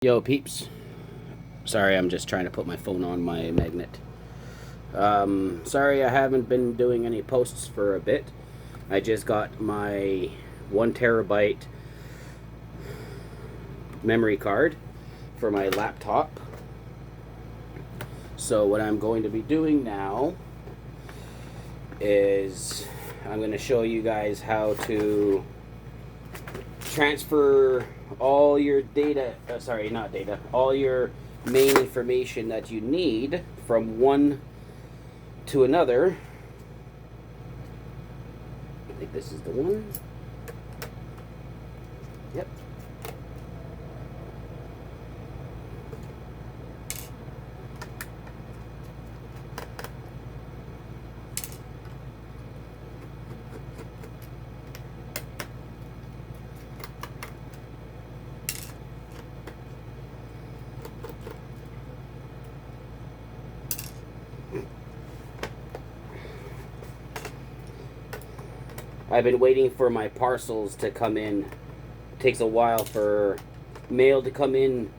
Yo, peeps. Sorry, I'm just trying to put my phone on my magnet. Sorry I haven't been doing any posts for a bit. I just got my 1 terabyte memory card for my laptop. So what I'm going to be doing now is I'm going to show you guys how to transfer all your data, all your main information that you need from one to another. I think this is the one. Yep. I've been waiting for my parcels to come in. It takes a while for mail to come in.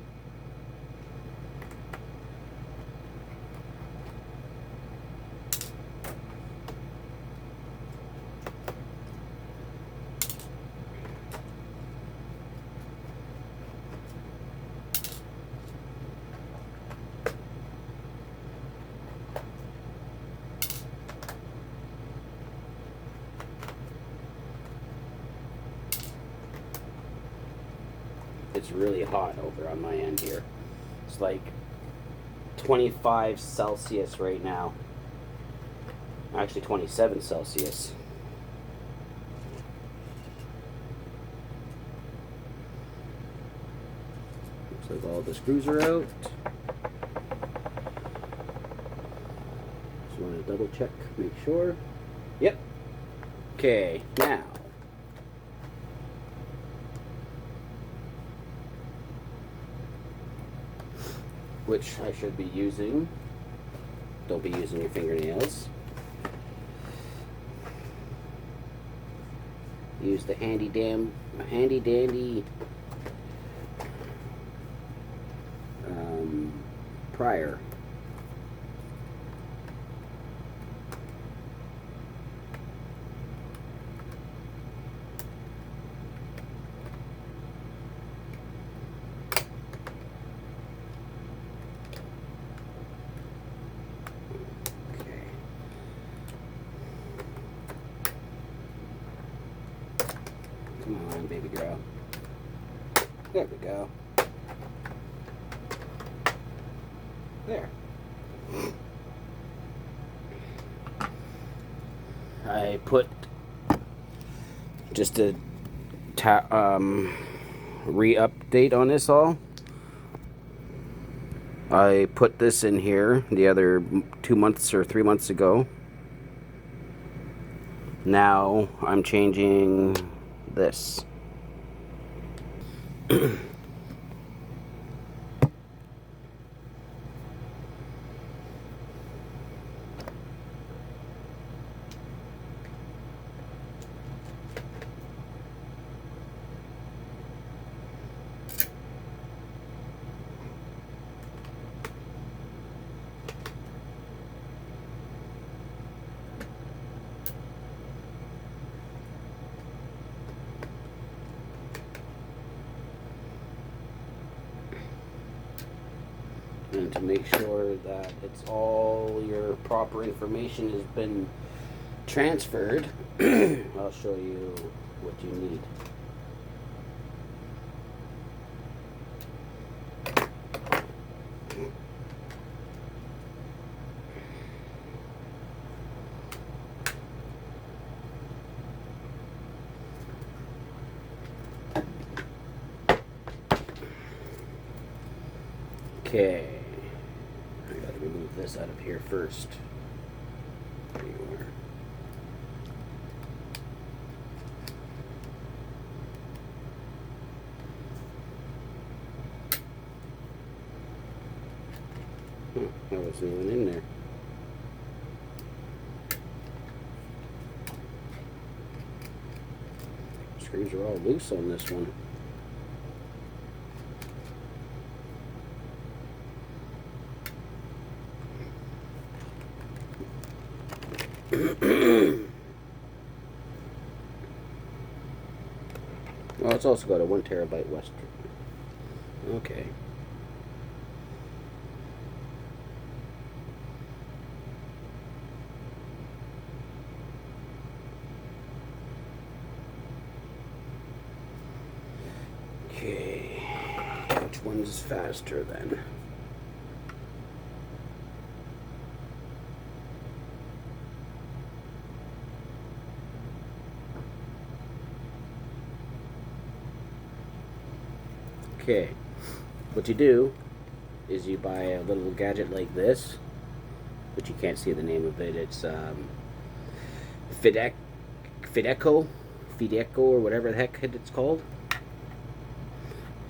It's really hot over on my end here. It's like 25 Celsius right now. Actually 27 Celsius. Looks like all the screws are out. Just want to double check, make sure. Yep. Okay, now. Which I should be using. Don't be using your fingernails. Use the handy dandy prior. Come on, baby girl. There we go. There. I put just a re-update on this all. I put this in here the other 2 months or 3 months ago. Now I'm changing this. And to make sure that it's all your proper information has been transferred, I'll show you what you need. Okay. I gotta remove this out of here first. There you are. That wasn't even in there. Screws are all loose on this one. Well, it's also got a 1 terabyte Western. Okay. Okay. Which one's faster then? Okay. What you do is you buy a little gadget like this, but you can't see the name of it. It's Fideco, or whatever the heck it's called.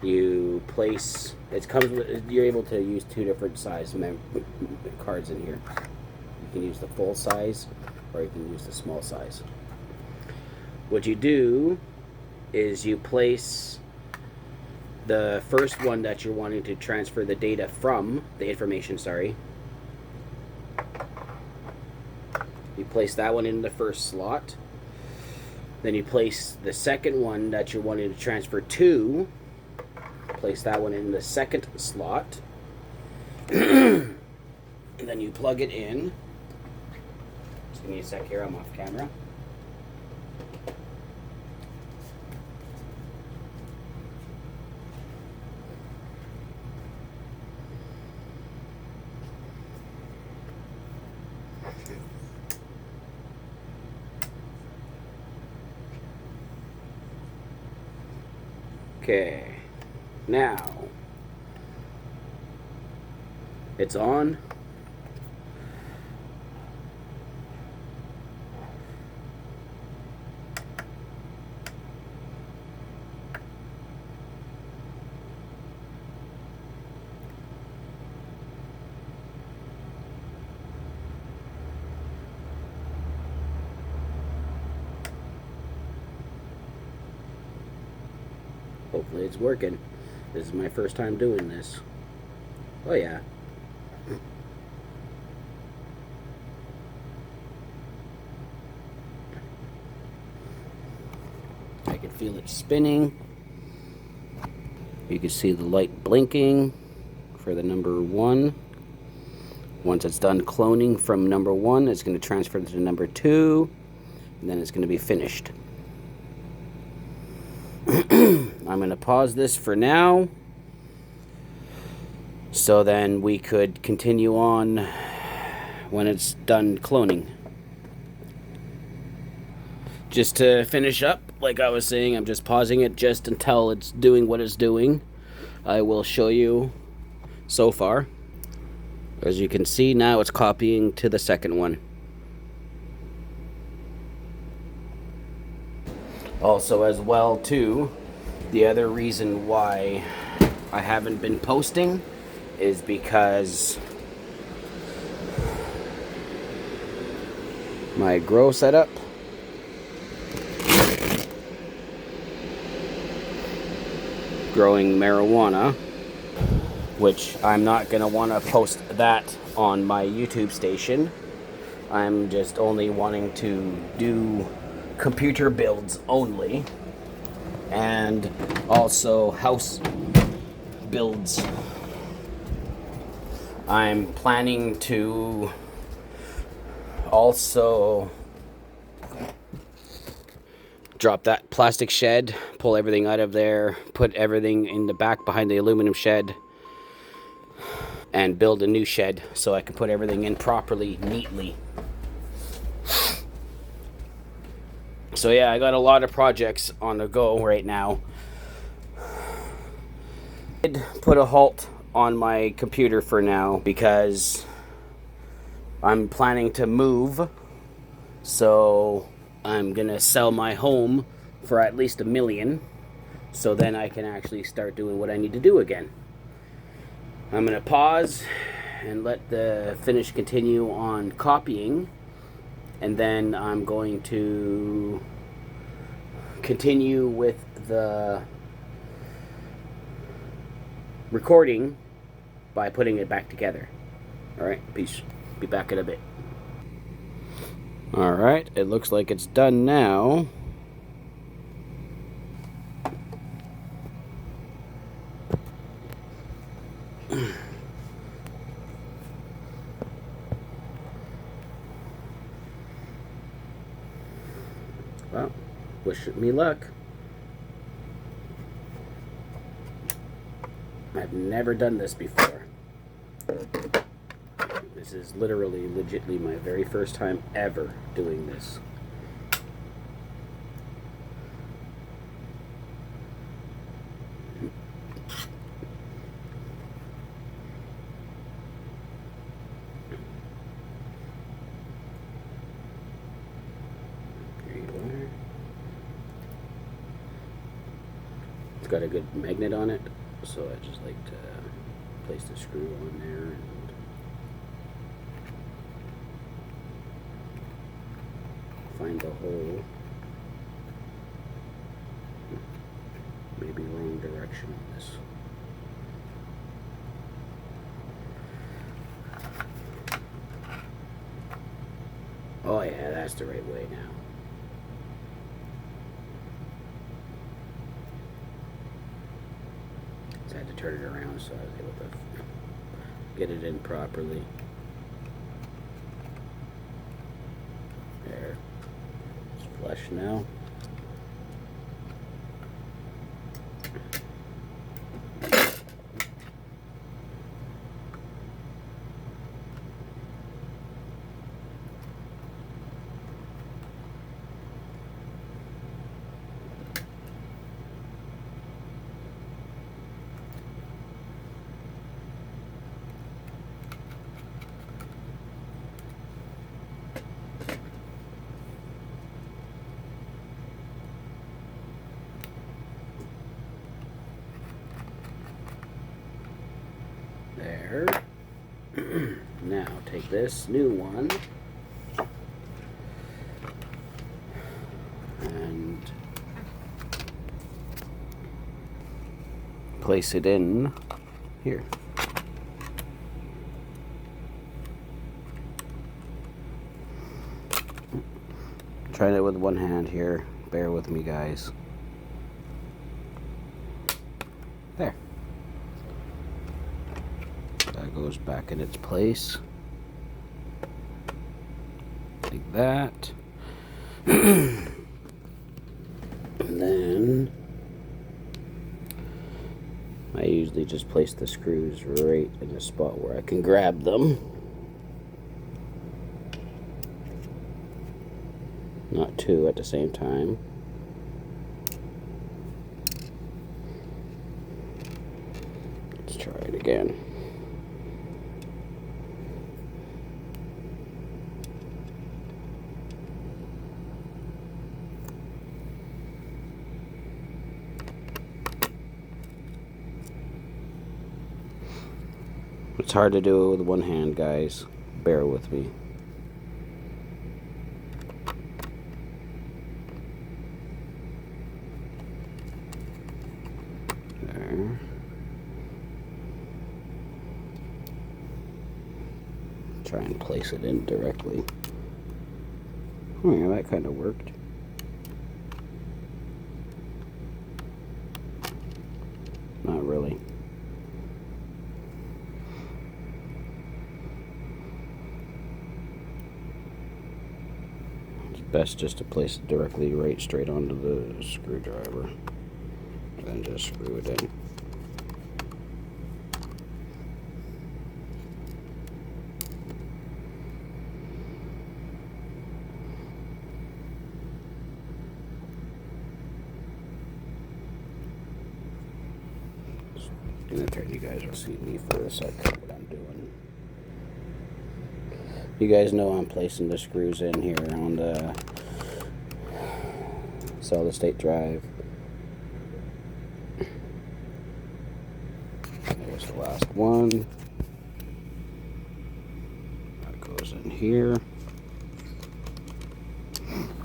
You place, it comes with, you're able to use 2 different size cards in here. You can use the full size, or you can use the small size. What you do is you place the first one that you're wanting to transfer the data from, the information, sorry. You place that one in the first slot. Then you place the second one that you're wanting to transfer to. Place that one in the second slot. And then you plug it in. Just give me a sec here, I'm off camera. Okay, now it's on. Hopefully it's working. This is my first time doing this. Oh yeah. I can feel it spinning. You can see the light blinking for the number 1. Once it's done cloning from number 1, it's going to transfer to number 2, and then it's going to be finished. I'm going to pause this for now, so then we could continue on when it's done cloning. Just to finish up, like I was saying, I'm just pausing it just until it's doing what it's doing. I will show you so far. As you can see, now it's copying to the second one. Also, as well, too, the other reason why I haven't been posting is because my grow setup, growing marijuana, which I'm not going to want to post that on my YouTube station. I'm just only wanting to do computer builds only, and also house builds. I'm planning to also drop that plastic shed, pull everything out of there, put everything in the back behind the aluminum shed, and build a new shed so I can put everything in properly, neatly. So yeah, I got a lot of projects on the go right now. I did put a halt on my computer for now because I'm planning to move. So I'm gonna sell my home for at least $1 million, so then I can actually start doing what I need to do again. I'm gonna pause and let the finish continue on copying, and then I'm going to continue with the recording by putting it back together. Alright, peace. Be back in a bit. Alright, it looks like it's done now. Well, wish me luck. I've never done this before. This is literally, legitly my very first time ever doing this. There you are. It's got a good magnet on it, so I just like to place the screw on there and find the hole. Maybe wrong direction on this. Oh yeah, that's the right way now. So I had to turn it around so I was able to get it in properly. There. It's flush now. There. Now take this new one and place it in here. Trying it with one hand here. Bear with me, guys. There. That goes back in its place. Like that. And then I usually just place the screws right in the spot where I can grab them. Not two at the same time. Let's try it again. It's hard to do it with one hand, guys. Bear with me. There. Try and place it in directly. Oh yeah, that kind of worked. Not really. Best just to place it directly right straight onto the screwdriver, then just screw it in. Just gonna turn you guys to see me for a second what I'm doing. You guys know I'm placing the screws in here on the solid state drive. There's the last one. That goes in here.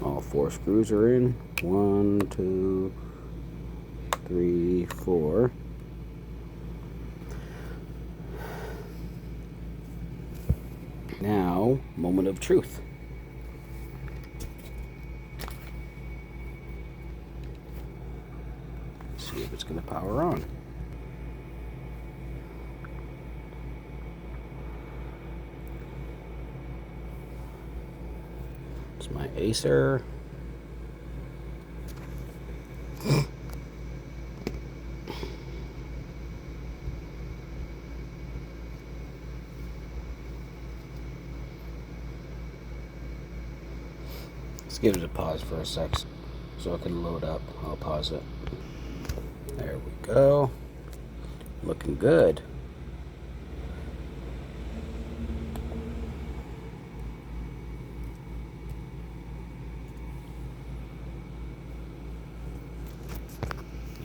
All four screws are in. 1, 2, 3, 4. Now, moment of truth. turn the power on. It's my Acer. Let's give it a pause for a sec so it can load up. I'll pause it. There we go. Looking good.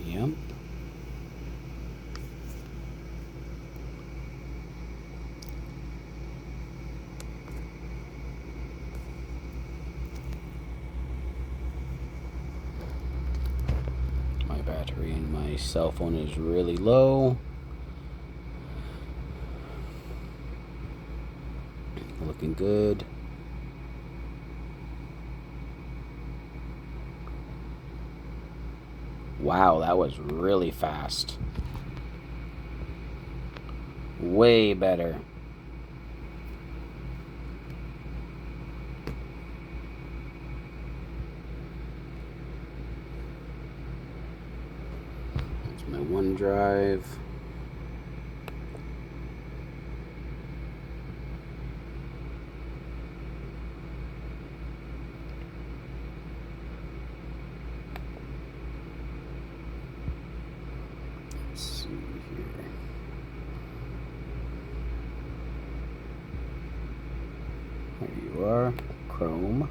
Yep. My battery in my cell phone is really low. Looking good. Wow, that was really fast. Way better. That's my OneDrive. Let's see here. There you are, Chrome.